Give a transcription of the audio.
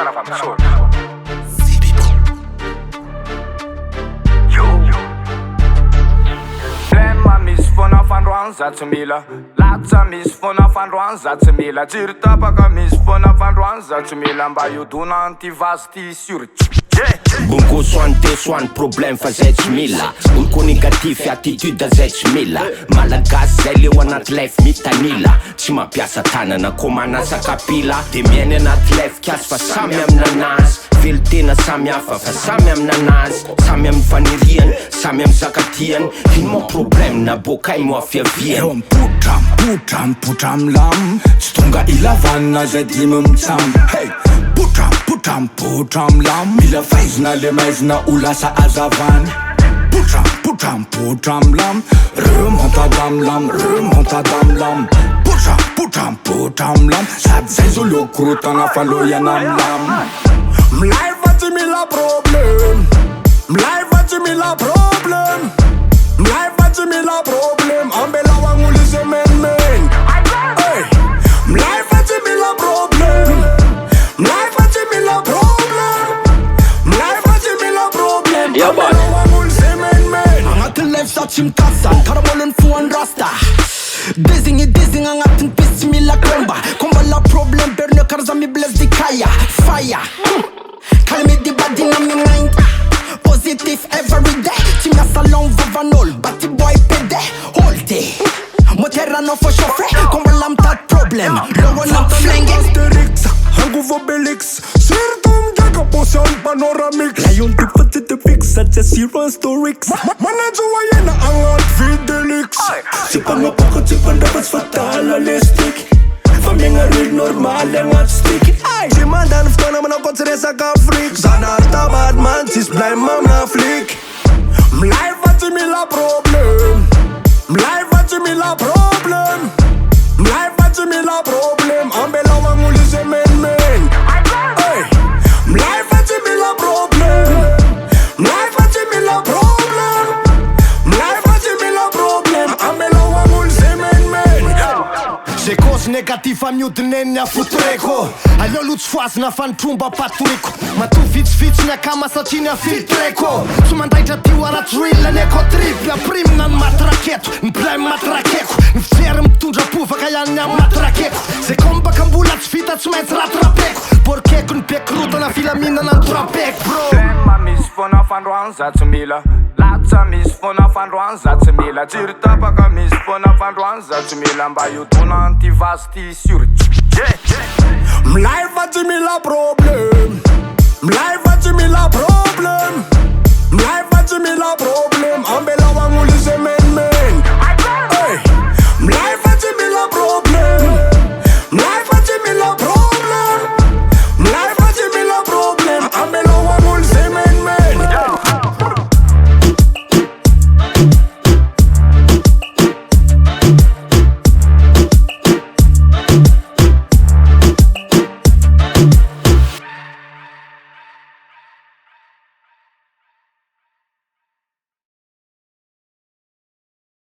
Sarà fatto solo. Lemma misfona fandroan zatsy mila Latsa misfona fandroan zatsy mila Jiro tapaka misfona fandroan zatsy mila Mba iodona antivasty surty Bunko soan te soan problem fa zay tsy mila Bunko negatif attitude zay tsy mila Malagasy zay leo anaty life mitanila Tsy mampiasa tanana komanasa kapila De miainy anaty life kiasy fa samy aminanazy Velo tena samy hafa fa samy aminanazy Samy amin'ny faniriany, samy amin'ny zakatiany Ino mo problem na bokay mo afiaviany Eo am lam Tsy tonga ilavanina zay dimy mitsam Hey, putram lam Mila faizina le maizina ho lasa azavany Putram lam Remonta dam lam Putram lam Sady zay zo leo korotana faloyana am lam Mlai faty mila problem Mlai faty mila problem Mlai faty mila problem Ambela wanguli se men Hey, mlai faty mila problem Mlai faty mila problem Mlai faty mila problem Ambela wanguli se men Angatin life sa chimkasan Karamolun fuan rasta Dizing angatin pis mila komba Komba la problem berne karza mi bless di kaya Fire Call me the body in my mind Positive every day Timia salon vavanol Batty boy pede Hold it Motera no for chauffeur Komba lam tat problem Logo na flenge Asterix Hangu Obelix Sirtum jaga potion panoramic Lion tip for the fix Such a serious storix Manager wayena angat Fidelix Sipan mapoko sipan dapat fatalistic Familja real normal angat stick Si mandan ftona man ako tsiresa ka freak Sana tabad man sis blij mam na flik Mlai faty mila problem Mlai faty mila problem Mlai faty mila problem Ambela wanguli se men Hey, mlai faty mila problem Mlai faty mila problem Mlai faty mila problem Ambela wanguli se men Ze cos negatif amiodineny ny afotoreko Aleo lotsy foazina fanitromba patoriko Matoa vitsivitsy ny akama satria ny afiltreko Tsy mandaitra tio aratsy ril ny eko triple Primina ny maty raketo Ny blème maty rakeko Ny fijery mitondra povaka ihany ny amin'ny maty rakeko Zay kombaka mbola tsy vita tsy maintsy ratrapeko Borkeko ny bekorotana filaminana ny trapeko bro Lemma misfona fandroan zatsy mila Latsa misfona fandroan zatsy mila Jiro tapaka misfona fandroan zatsy mila Mba iodona antivasty surty Mlai faty mila problem Mlai faty mila problem Mlai faty mila problem Ambela wanguli se men